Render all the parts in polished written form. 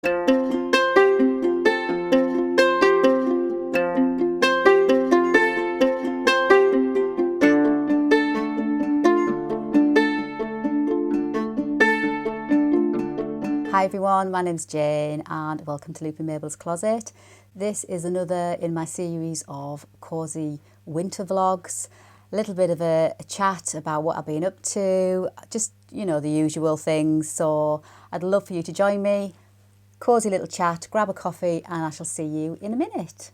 Hi everyone, my name's Jane and welcome to Loopy Mabel's Closet. This is another in my series of cosy winter vlogs. A little bit of a chat about what I've been up to, just, you know, the usual things. So I'd love for you to join me. Cosy little chat, grab a coffee and I shall see you in a minute.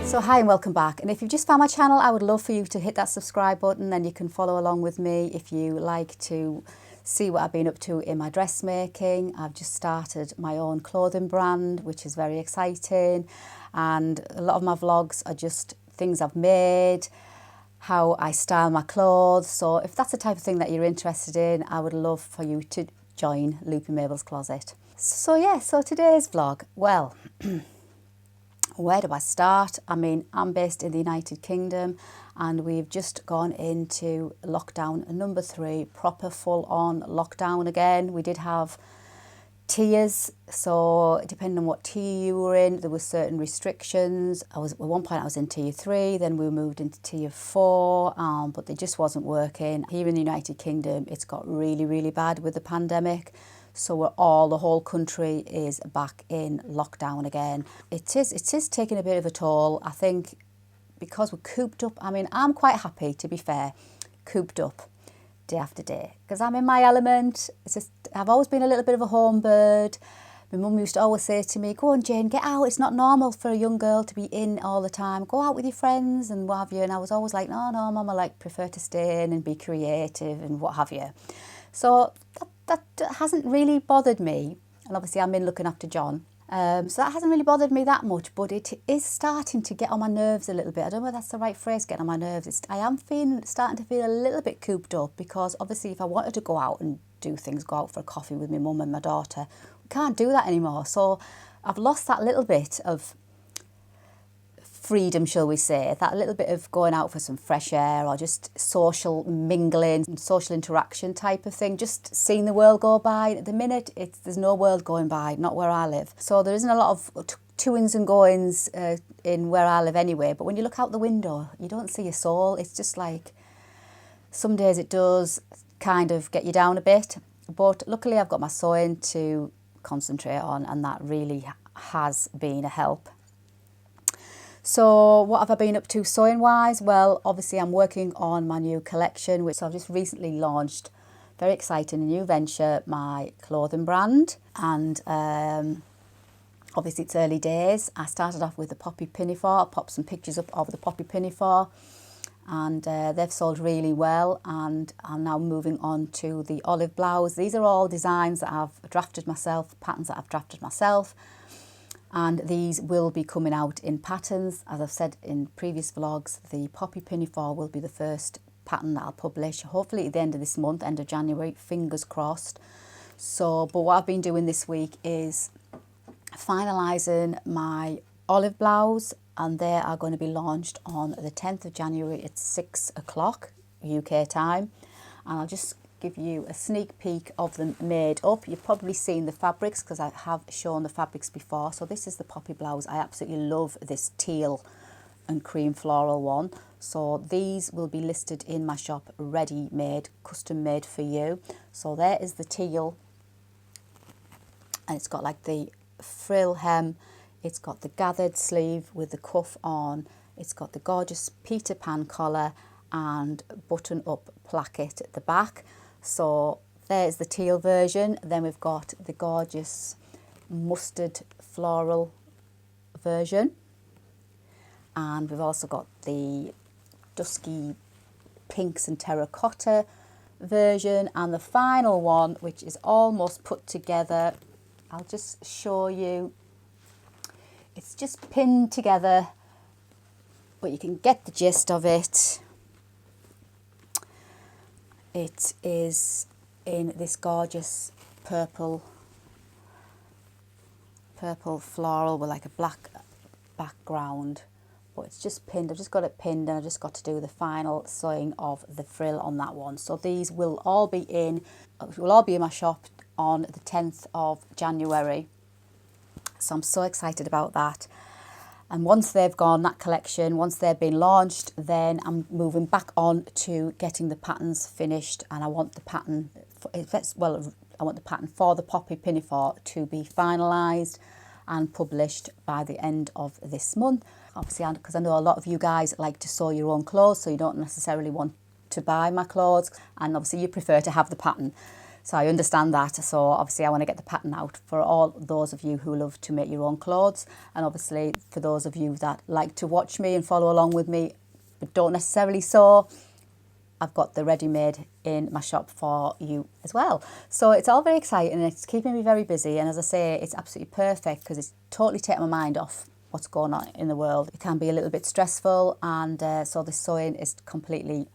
So hi and welcome back, and if you've just found my channel, I would love for you to hit that subscribe button, then you can follow along with me if you like to see what I've been up to in my dressmaking. I've just started my own clothing brand, which is very exciting, and a lot of my vlogs are just things I've made, how I style my clothes. So if that's the type of thing that you're interested in, I would love for you to join Loopy Mabel's Closet. So today's vlog, well, where do I start? I mean, I'm based in the United Kingdom and we've just gone into lockdown number 3, proper full-on lockdown again. We did have tiers, so depending on what tier you were in, there were certain restrictions. At one point I was in tier 3, then we moved into tier 4, but it just wasn't working. Here in the United Kingdom, it's got really, really bad with the pandemic. So the whole country is back in lockdown again. It is taking a bit of a toll. I think because we're cooped up. I mean, I'm quite happy, to be fair, cooped up day after day because I'm in my element. It's just, I've always been a little bit of a home bird. My mum used to always say to me, go on Jane, get out. It's not normal for a young girl to be in all the time. Go out with your friends and what have you. And I was always like, no, mum, I prefer to stay in and be creative and what have you. So that hasn't really bothered me, and obviously I'm in looking after John, so that hasn't really bothered me that much, but it is starting to get on my nerves a little bit. I don't know if that's the right phrase, getting on my nerves. I am starting to feel a little bit cooped up, because obviously if I wanted to go out and do things, go out for a coffee with my mum and my daughter, we can't do that anymore. So I've lost that little bit of freedom, shall we say, that little bit of going out for some fresh air or just social mingling, social interaction type of thing, just seeing the world go by. At the minute, there's no world going by, not where I live. So there isn't a lot of to-ins and goings in where I live anyway, but when you look out the window, you don't see a soul. It's just like, some days it does kind of get you down a bit, but luckily I've got my sewing to concentrate on, and that really has been a help. So what have I been up to sewing wise? Well, obviously I'm working on my new collection, which I've just recently launched. Very exciting, a new venture, my clothing brand. And obviously it's early days. I started off with the poppy pinafore. I popped some pictures up of the poppy pinafore, and they've sold really well. And I'm now moving on to the olive blouse. These are all designs that I've drafted myself, patterns that I've drafted myself. And these will be coming out in patterns. As I've said in previous vlogs, the poppy pinafore will be the first pattern that I'll publish, hopefully at the end of this month, end of January, fingers crossed. So, but what I've been doing this week is finalising my olive blouse, and they are going to be launched on the 10th of January at 6 o'clock UK time. And I'll just give you a sneak peek of them made up. You've probably seen the fabrics because I have shown the fabrics before. So this is the poppy blouse. I absolutely love this teal and cream floral one. So these will be listed in my shop, ready made, custom made for you. So there is the teal, and it's got like the frill hem, it's got the gathered sleeve with the cuff on, it's got the gorgeous Peter Pan collar and button up placket at the back. So there's the teal version. Then we've got the gorgeous mustard floral version, and we've also got the dusky pinks and terracotta version, and the final one, which is almost put together. I'll just show you. It's just pinned together, but you can get the gist of it. It is in this gorgeous purple purple floral with like a black background, but it's just pinned. I've just got it pinned, and I've just got to do the final sewing of the frill on that one. So these will all be in my shop on the 10th of January. So I'm so excited about that. And once they've gone, that collection, once they've been launched, then I'm moving back on to getting the patterns finished. And I want the pattern, I want the pattern for the Poppy Pinafore to be finalised and published by the end of this month. Obviously, because I know a lot of you guys like to sew your own clothes, so you don't necessarily want to buy my clothes, and obviously you prefer to have the pattern. So I understand that. So obviously I want to get the pattern out for all those of you who love to make your own clothes, and obviously for those of you that like to watch me and follow along with me but don't necessarily sew, I've got the ready-made in my shop for you as well. So it's all very exciting, and it's keeping me very busy, and as I say, it's absolutely perfect because it's totally taken my mind off what's going on in the world. It can be a little bit stressful, and so the sewing is completely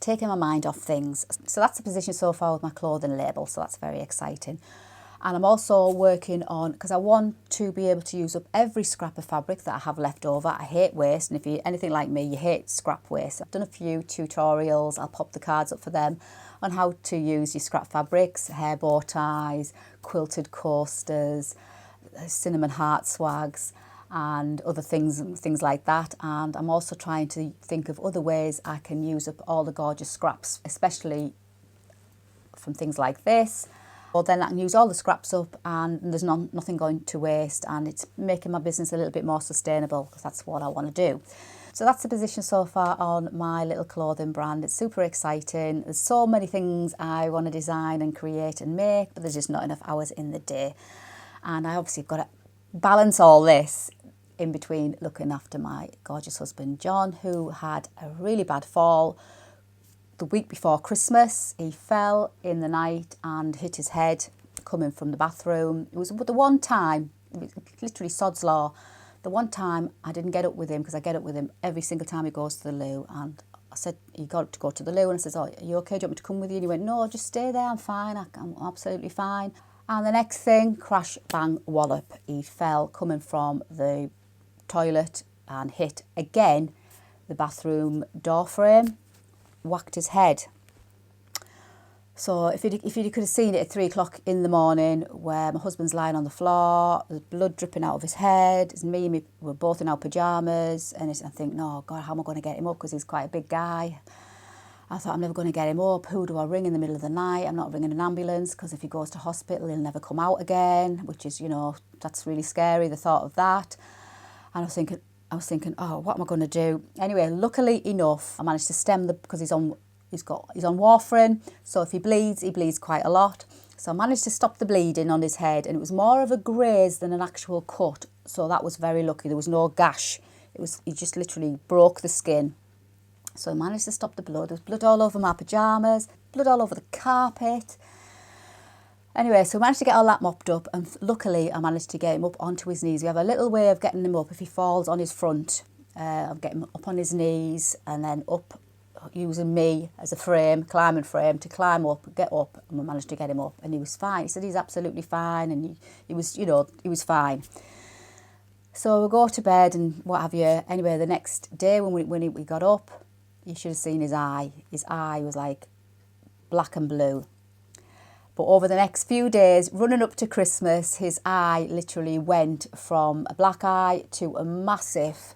taking my mind off things. So that's the position so far with my clothing label, so that's very exciting. And I'm also working on, because I want to be able to use up every scrap of fabric that I have left over. I hate waste, and if you're anything like me, you hate scrap waste. I've done a few tutorials, I'll pop the cards up for them, on how to use your scrap fabrics, hair bow ties, quilted coasters, cinnamon heart swags, and other things like that. And I'm also trying to think of other ways I can use up all the gorgeous scraps, especially from things like this. Well, then I can use all the scraps up, and there's nothing going to waste, and it's making my business a little bit more sustainable, because that's what I want to do. So that's the position so far on my little clothing brand. It's super exciting. There's so many things I want to design and create and make, but there's just not enough hours in the day. And I obviously have got to balance all this in between looking after my gorgeous husband John, who had a really bad fall the week before Christmas. He fell in the night and hit his head coming from the bathroom. It was the one time, it was literally sod's law, the one time I didn't get up with him, because I get up with him every single time he goes to the loo. And I said, you got to go to the loo, and I said, oh, are you okay, do you want me to come with you? And he went, no, just stay there, I'm fine, I'm absolutely fine. And the next thing, crash, bang, wallop, he fell coming from the toilet and hit again the bathroom door frame, whacked his head. So if you could have seen it at 3 o'clock in the morning, where my husband's lying on the floor, there's blood dripping out of his head, it's me and me, we're both in our pyjamas, and I think, no, God, how am I going to get him up, because he's quite a big guy. I thought, I'm never going to get him up. Who do I ring in the middle of the night? I'm not ringing an ambulance, because if he goes to hospital, he'll never come out again, which is, you know, that's really scary, the thought of that. And I was thinking, oh, what am I going to do? Anyway, luckily enough, I managed to stem because he's on warfarin, so if he bleeds quite a lot. So I managed to stop the bleeding on his head, and it was more of a graze than an actual cut. So that was very lucky. There was no gash. He just literally broke the skin. So I managed to stop the blood. There was blood all over my pyjamas, blood all over the carpet. Anyway, so I managed to get all that mopped up, and luckily I managed to get him up onto his knees. We have a little way of getting him up if he falls on his front. I'll get him up on his knees and then up, using me as a frame, climbing frame, to climb up, get up, and we managed to get him up, and he was fine. He said he's absolutely fine, and he was fine. So we go to bed and what have you. Anyway, the next day when we got up, you should have seen his eye. His eye was like black and blue. But over the next few days, running up to Christmas, his eye literally went from a black eye to a massive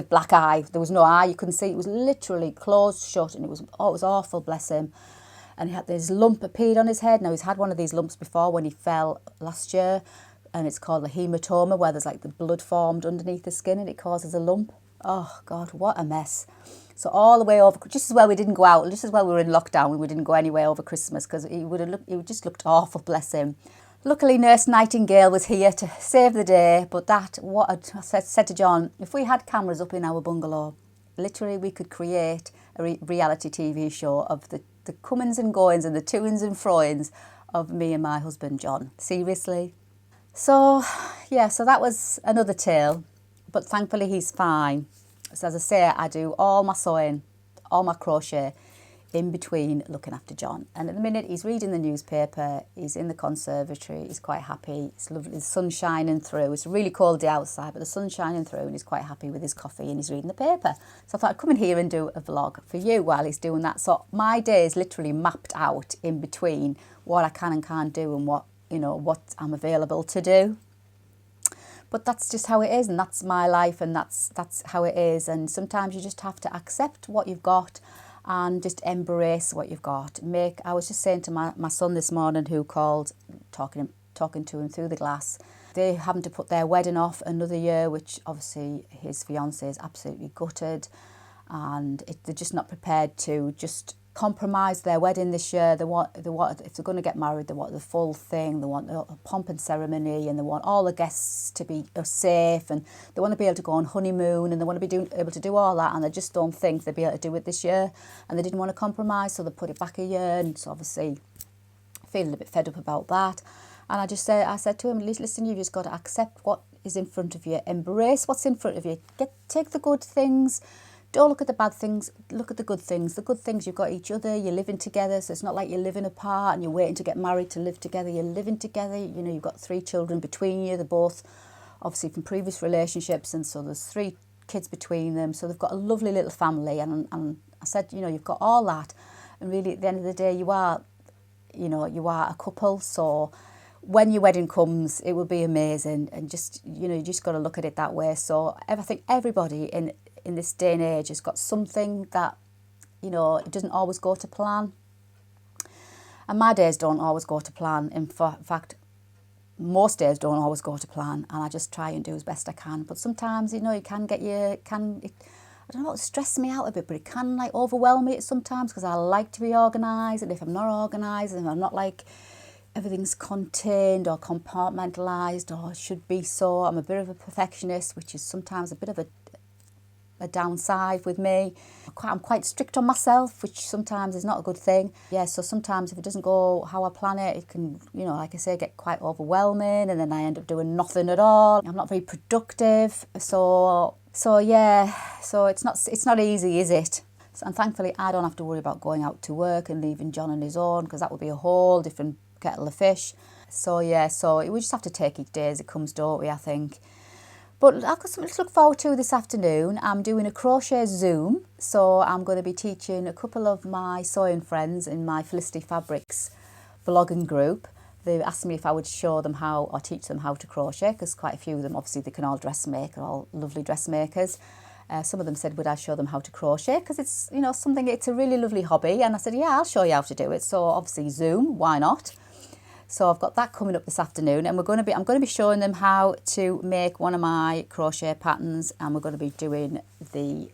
black eye. There was no eye, you couldn't see. It was literally closed shut, and it was awful, bless him. And he had this lump appeared on his head. Now, he's had one of these lumps before when he fell last year, and it's called a hematoma, where there's like the blood formed underneath the skin and it causes a lump. Oh, God, what a mess. So all the way over, just as well we didn't go out, just as well we were in lockdown, we didn't go anywhere over Christmas, because he just looked awful, bless him. Luckily, Nurse Nightingale was here to save the day, but I said to John, if we had cameras up in our bungalow, literally we could create a reality TV show of the comings and goings and the toings and froings of me and my husband John. Seriously. So, yeah, so that was another tale, but thankfully he's fine. So as I say, I do all my sewing, all my crochet in between looking after John. And at the minute he's reading the newspaper, he's in the conservatory, he's quite happy, it's lovely, the sun's shining through. It's a really cold day outside, but the sun's shining through and he's quite happy with his coffee and he's reading the paper. So I thought I'd come in here and do a vlog for you while he's doing that. So my day is literally mapped out in between what I can and can't do and what, you know, what I'm available to do. But that's just how it is, and that's my life, and that's how it is. And sometimes you just have to accept what you've got and just embrace what you've got. I was just saying to my son this morning, who called, talking to him through the glass, they're having to put their wedding off another year, which obviously his fiancée is absolutely gutted, and they're just not prepared to just compromise their wedding this year. They want if they're going to get married, they want the full thing, they want a pomp and ceremony, and they want all the guests to be safe, and they want to be able to go on honeymoon, and they want to be able to do all that, and they just don't think they'll be able to do it this year, and they didn't want to compromise, so they put it back a year, and so obviously feeling a bit fed up about that. And I said to him, listen, you've just got to accept what is in front of you, embrace what's in front of you, take the good things. Don't look at the bad things, look at the good things. The good things, you've got each other, you're living together, so it's not like you're living apart and you're waiting to get married to live together. You're living together, you know, you've got 3 children between you. They're both obviously from previous relationships, and so there's 3 kids between them. So they've got a lovely little family, and I said, you know, you've got all that, and really at the end of the day you are a couple. So when your wedding comes, it will be amazing, and just, you know, you just got to look at it that way. So I think everybody in this day and age has got something that, you know, it doesn't always go to plan. And my days don't always go to plan. In fact, most days don't always go to plan, and I just try and do as best I can. But sometimes, you know, I don't know, it stresses me out a bit, but it can like overwhelm me sometimes, because I like to be organised, and if I'm not organised, and if I'm not like everything's contained or compartmentalised or should be so, I'm a bit of a perfectionist, which is sometimes a bit of a downside with me. I'm quite strict on myself, which sometimes is not a good thing. Yeah, so sometimes if it doesn't go how I plan it, it can, you know, like I say, get quite overwhelming, and then I end up doing nothing at all. I'm not very productive. So yeah, so it's not easy, is it? And thankfully I don't have to worry about going out to work and leaving John on his own, because that would be a whole different kettle of fish. So yeah, we just have to take each day as it comes, don't we, I think. But I've got something to look forward to this afternoon. I'm doing a crochet Zoom, so I'm going to be teaching a couple of my sewing friends in my Felicity Fabrics blogging group. They asked me if I would show them how, or teach them how to crochet, because quite a few of them, obviously they can all dressmake, they're all lovely dressmakers. Some of them said, would I show them how to crochet, because it's, you know, it's a really lovely hobby. And I said, yeah, I'll show you how to do it. So obviously Zoom, why not? So I've got that coming up this afternoon, and I'm going to be showing them how to make one of my crochet patterns, and we're going to be doing the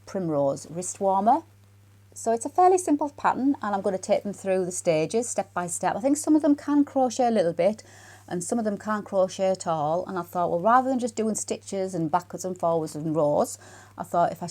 Primrose wrist warmer. So it's a fairly simple pattern, and I'm going to take them through the stages step by step. I think some of them can crochet a little bit, and some of them can't crochet at all. And I thought, well, rather than just doing stitches and backwards and forwards and rows, I thought if I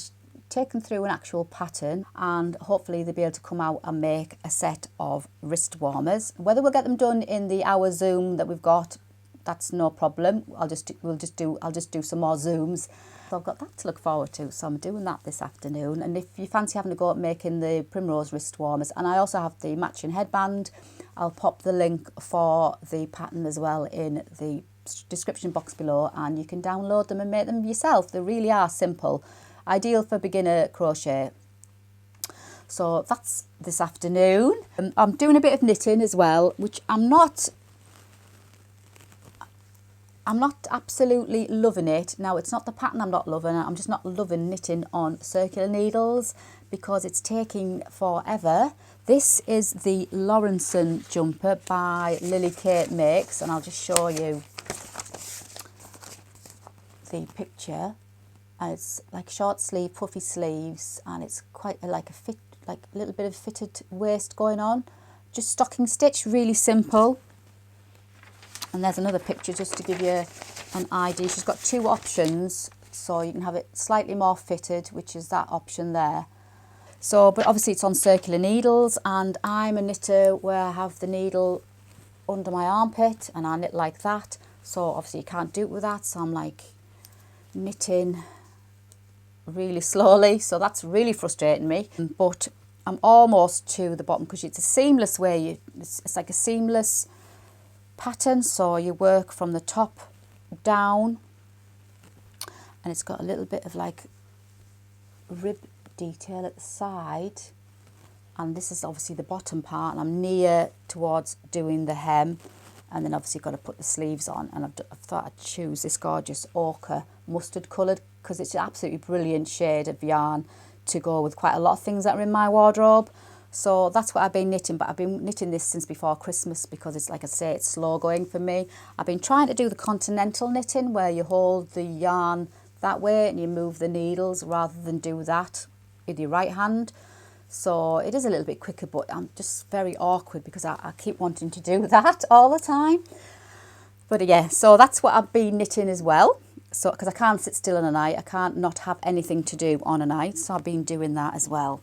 take them through an actual pattern, and hopefully they'll be able to come out and make a set of wrist warmers. Whether we'll get them done in the hour Zoom that we've got, that's no problem. I'll just do some more Zooms. So I've got that to look forward to, so I'm doing that this afternoon. And if you fancy having a go at making the Primrose wrist warmers, and I also have the matching headband, I'll pop the link for the pattern as well in the description box below, and you can download them and make them yourself. They really are simple. Ideal for beginner crochet. So that's this afternoon. I'm doing a bit of knitting as well, which I'm not absolutely loving it. Now, it's not the pattern I'm not loving, I'm just not loving knitting on circular needles because it's taking forever. This is the Laurenson jumper by Lily Kate Makes, and I'll just show you the picture. And it's like short sleeve, puffy sleeves, and it's quite like a little bit of fitted waist going on. Just stocking stitch, really simple. And there's another picture just to give you an idea. She's got two options, so you can have it slightly more fitted, which is that option there. So, but obviously it's on circular needles, and I'm a knitter where I have the needle under my armpit and I knit like that. So obviously you can't do it with that, so I'm like knitting really slowly, so that's really frustrating me. But I'm almost to the bottom because it's a seamless way. It's like a seamless pattern, so you work from the top down, and it's got a little bit of like rib detail at the side, and this is obviously the bottom part, and I'm near towards doing the hem, and then obviously got to put the sleeves on, and I've thought I'd choose this gorgeous ochre mustard coloured because it's an absolutely brilliant shade of yarn to go with quite a lot of things that are in my wardrobe. So that's what I've been knitting, but I've been knitting this since before Christmas because it's, like I say, it's slow going for me. I've been trying to do the continental knitting where you hold the yarn that way and you move the needles rather than do that with your right hand. So it is a little bit quicker, but I'm just very awkward because I keep wanting to do that all the time. But yeah, so that's what I've been knitting as well. So because I can't sit still on a night, I can't not have anything to do on a night, so I've been doing that as well.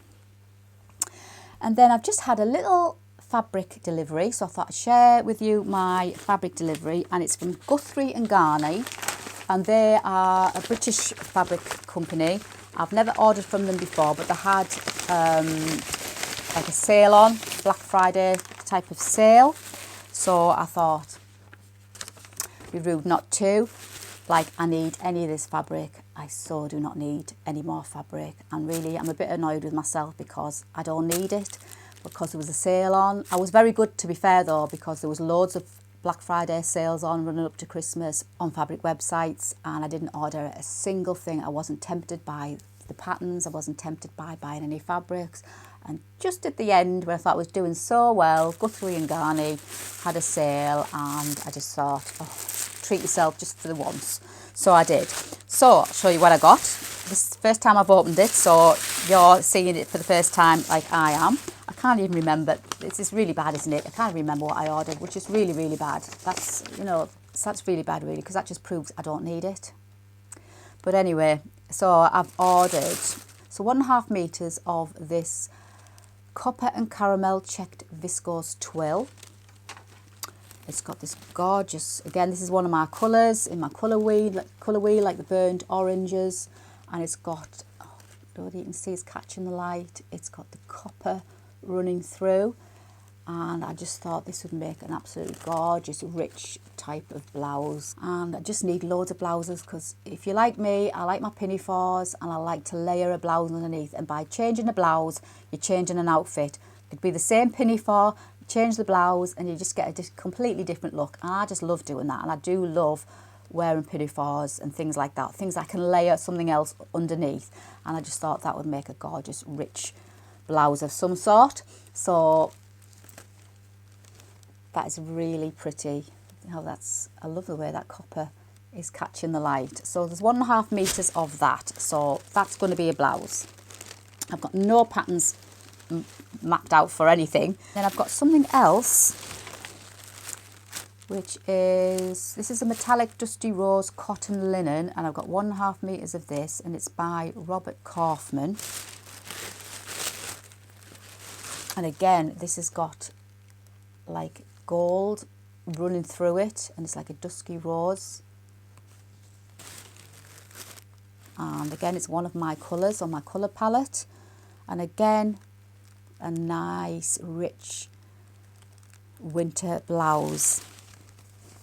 And then I've just had a little fabric delivery, so I thought I'd share with you my fabric delivery, and it's from Guthrie and Garney, and they are a British fabric company. I've never ordered from them before, but they had like a sale on, Black Friday type of sale, so I thought it'd be rude not to. Like, I need any of this fabric. I so do not need any more fabric, and really I'm a bit annoyed with myself because I don't need it, because there was a sale on. I was very good, to be fair though, because there was loads of Black Friday sales on running up to Christmas on fabric websites, and I didn't order a single thing. I wasn't tempted by the patterns, I wasn't tempted by buying any fabrics, and just at the end when I thought I was doing so well, Guthrie and Garney had a sale, and I just thought, oh, treat yourself just for the once. So I did. So I'll show you what I got. This is the first time I've opened it, so you're seeing it for the first time like I am. I can't even remember. This is really bad, isn't it? I can't remember what I ordered, which is really, really bad. That's, you know, that's really bad really, because that just proves I don't need it. But anyway, so I've ordered 1.5 meters of this copper and caramel checked viscose twill. It's got this gorgeous, again, this is one of my colours in my colour wheel, like the burnt oranges, and it's got, oh, you can see it's catching the light, it's got the copper running through, and I just thought this would make an absolutely gorgeous, rich type of blouse. And I just need loads of blouses because if you're like me, I like my pinafores and I like to layer a blouse underneath, and by changing a blouse, you're changing an outfit. It could be the same pinafore, change the blouse and you just get a completely different look, and I just love doing that. And I do love wearing pinafores and things like that, things I can layer something else underneath, and I just thought that would make a gorgeous rich blouse of some sort. So that is really pretty. I love the way that copper is catching the light. So there's 1.5 meters of that, so that's going to be a blouse. I've got no patterns mapped out for anything. Then I've got something else, which is, this is a metallic dusty rose cotton linen, and I've got 1.5 meters of this, and it's by Robert Kaufman. And again, this has got like gold running through it, and it's like a dusky rose. And again, it's one of my colours on my colour palette, and again, a nice rich winter blouse,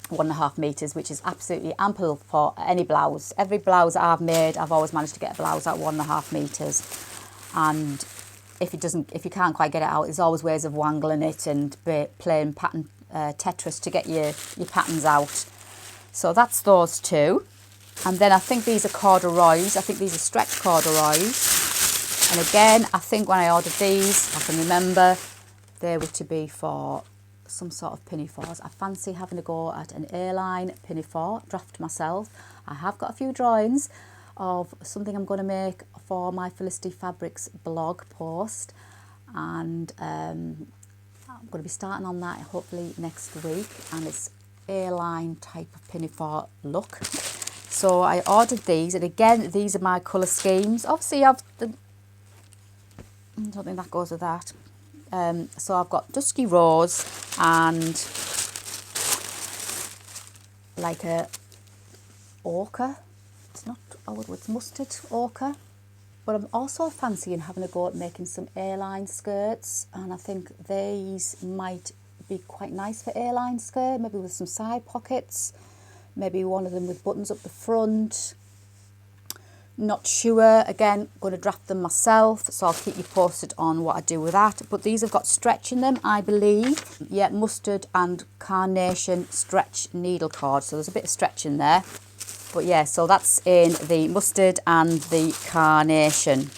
1.5 meters, which is absolutely ample for any blouse. Every blouse I've made, I've always managed to get a blouse at 1.5 meters, and if you can't quite get it out, there's always ways of wangling it and playing pattern Tetris to get your patterns out. So that's those two. And then I think these are corduroys. I think these are stretch corduroys. And again, I think when I ordered these, I can remember they were to be for some sort of pinafores. I fancy having a go at an A-line pinafore, draft myself. I have got a few drawings of something I'm going to make for my Felicity Fabrics blog post, and I'm going to be starting on that hopefully next week, and it's A-line type of pinafore look. So I ordered these, and again, these are my colour schemes. Obviously, I don't think that goes with that. So I've got dusky rose and like a ochre. It's not, oh, it's mustard ochre. But I'm also fancying having a go at making some A-line skirts, and I think these might be quite nice for A-line skirt, maybe with some side pockets, maybe one of them with buttons up the front. Not sure. Again, going to draft them myself, so I'll keep you posted on what I do with that. But these have got stretch in them, I believe. Yeah, mustard and carnation stretch needle cord, so there's a bit of stretch in there. But yeah, so that's in the mustard and the carnation.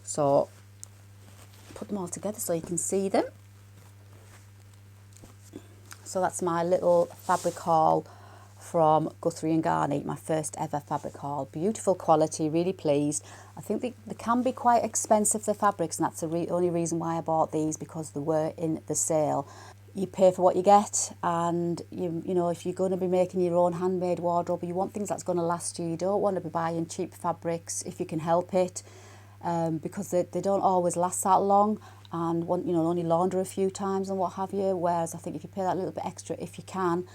So put them all together so you can see them. So that's my little fabric haul from Guthrie & Garney, my first ever fabric haul. Beautiful quality, really pleased. I think they can be quite expensive, the fabrics, and that's the only reason why I bought these, because they were in the sale. You pay for what you get, and you know, if you're going to be making your own handmade wardrobe, you want things that's going to last you. You don't want to be buying cheap fabrics if you can help it, because they don't always last that long, and only launder a few times and what have you. Whereas I think if you pay that little bit extra, if you can,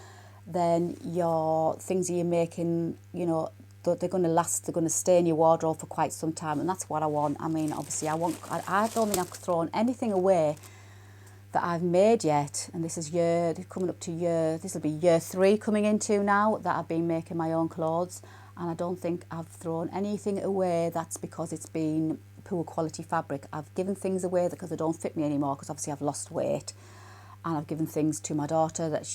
then your things that you're making, you know, they're going to last, they're going to stay in your wardrobe for quite some time, and that's what I want. I mean, obviously I don't think I've thrown anything away that I've made yet, and this is coming up to this will be year 3 coming into now that I've been making my own clothes, and I don't think I've thrown anything away that's because it's been poor quality fabric. I've given things away because they don't fit me anymore, because obviously I've lost weight, and I've given things to my daughter that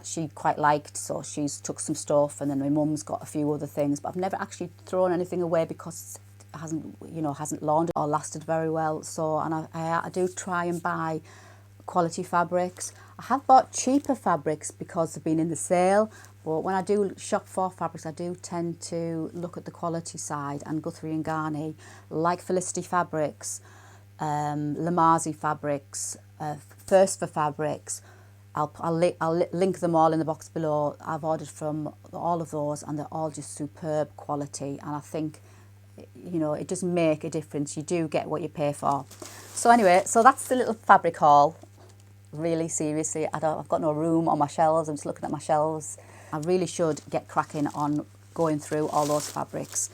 she quite liked, so she's took some stuff, and then my mum's got a few other things, but I've never actually thrown anything away because it hasn't laundered or lasted very well. So, and I do try and buy quality fabrics. I have bought cheaper fabrics because they've been in the sale, but when I do shop for fabrics, I do tend to look at the quality side, and Guthrie & Garney, like Felicity Fabrics, Lamazi Fabrics, First for Fabrics, I'll link them all in the box below. I've ordered from all of those, and they're all just superb quality, and I think, you know, it does make a difference. You do get what you pay for. So anyway, so that's the little fabric haul. Really, seriously, I've got no room on my shelves. I'm just looking at my shelves. I really should get cracking on going through all those fabrics.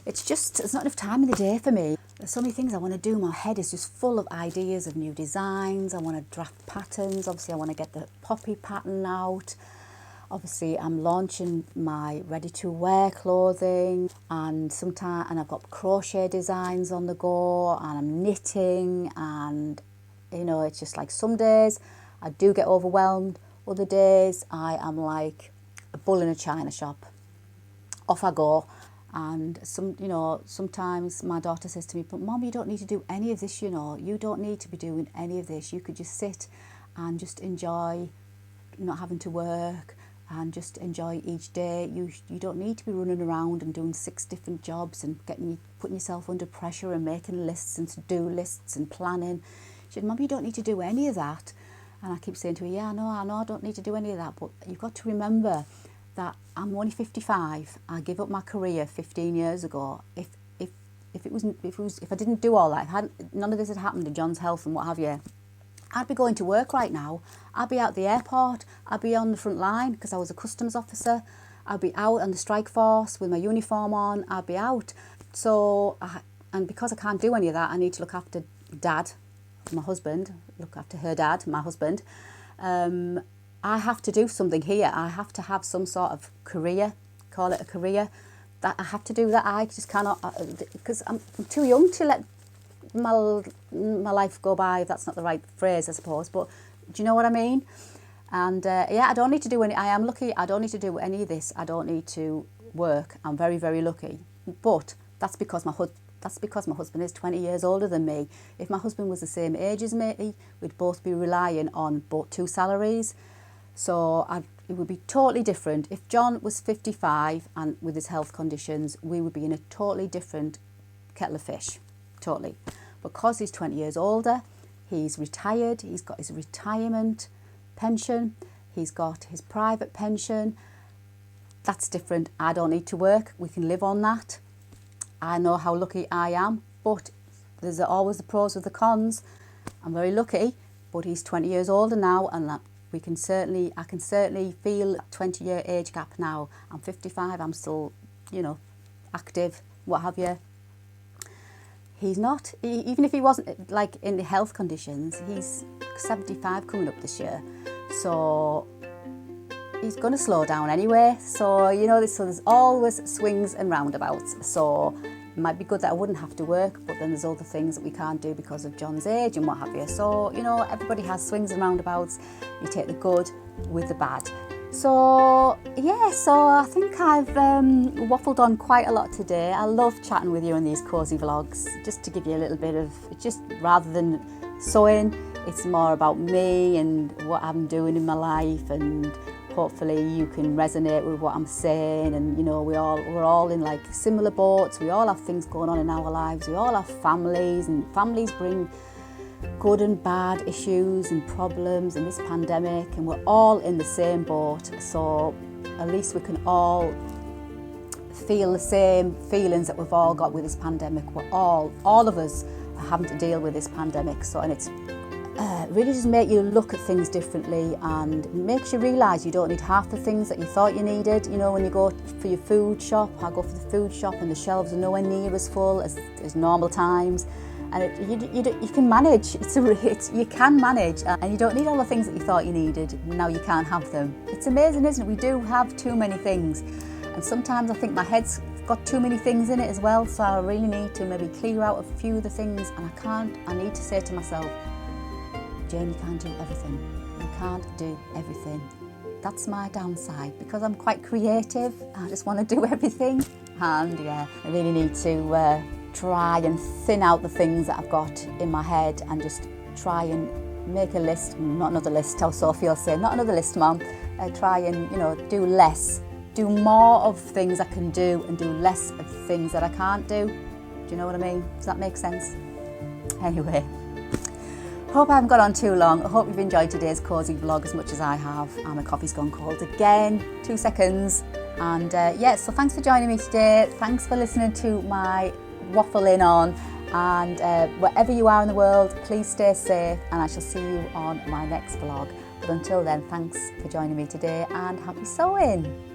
There's not enough time in the day for me. There's so many things I want to do. My head is just full of ideas of new designs. I want to draft patterns. Obviously, I want to get the poppy pattern out. Obviously, I'm launching my ready-to-wear clothing, and I've got crochet designs on the go, and I'm knitting, and you know, it's just like some days I do get overwhelmed. Other days I am like a bull in a china shop. Off I go. And sometimes my daughter says to me, "But Mum, you don't need to do any of this, you know. You don't need to be doing any of this. You could just sit and just enjoy not having to work, and just enjoy each day. You don't need to be running around and doing 6 different jobs and putting yourself under pressure and making lists and to-do lists and planning." She said, "Mum, you don't need to do any of that." And I keep saying to her, "Yeah, I know, I don't need to do any of that, but you've got to remember that I'm only 55. I gave up my career 15 years ago. If I didn't do all that, none of this had happened to John's health and what have you, I'd be going to work right now. I'd be out the airport. I'd be on the front line because I was a customs officer. I'd be out on the strike force with my uniform on. I'd be out. And because I can't do any of that, I need to look after Dad, my husband, look after her dad, my husband. I have to do something here. I have to have some sort of career, call it a career. That I have to do that. I just cannot, because I'm too young to let my life go by, if that's not the right phrase, I suppose. But do you know what I mean? And yeah, I don't need to do any, I am lucky, I don't need to do any of this. I don't need to work. I'm very, very lucky. But that's because my husband is 20 years older than me. If my husband was the same age as me, we'd both be relying on 2 salaries. So it would be totally different. If John was 55 and with his health conditions, we would be in a totally different kettle of fish, totally. Because he's 20 years older, he's retired, he's got his retirement pension, he's got his private pension. That's different. I don't need to work. We can live on that. I know how lucky I am, but there's always the pros with the cons. I'm very lucky, but he's 20 years older now, and I can certainly feel a 20-year age gap now. I'm 55, I'm still, active, what have you. He's not, even if he wasn't like in the health conditions, he's 75 coming up this year. So he's going to slow down anyway. So, you know, so there's always swings and roundabouts. So it might be good that I wouldn't have to work, but then there's other things that we can't do because of John's age and what have you. So, you know, everybody has swings and roundabouts. You take the good with the bad. So, yeah, so I think I've waffled on quite a lot today. I love chatting with you on these cosy vlogs, just to give you a little bit of, just rather than sewing, it's more about me and what I'm doing in my life, and hopefully you can resonate with what I'm saying. And you know, we're all in like similar boats. We all have things going on in our lives. We all have families, and families bring good and bad issues and problems in this pandemic, and we're all in the same boat. So at least we can all feel the same feelings that we've all got with this pandemic. We're all of us are having to deal with this pandemic. So, and it's really just make you look at things differently, and makes you realise you don't need half the things that you thought you needed. You know, when you go for your food shop, I go for the food shop and the shelves are nowhere near as full as normal times. And you can manage, you can manage, and you don't need all the things that you thought you needed. Now you can't have them. It's amazing, isn't it? We do have too many things. And sometimes I think my head's got too many things in it as well, so I really need to maybe clear out a few of the things, and I need to say to myself, Jane, you can't do everything. You can't do everything. That's my downside, because I'm quite creative. I just want to do everything. And yeah, I really need to try and thin out the things that I've got in my head, and just try and make a list. Not another list, how Sophie say, not another list, Mum. Try and, you know, do less. Do more of things I can do and do less of things that I can't do. Do you know what I mean? Does that make sense? Anyway, hope I haven't got on too long. I hope you've enjoyed today's cosy vlog as much as I have. And my coffee's gone cold again. 2 seconds. And yeah, so thanks for joining me today. Thanks for listening to my waffling on. And wherever you are in the world, please stay safe, and I shall see you on my next vlog. But until then, thanks for joining me today, and happy sewing.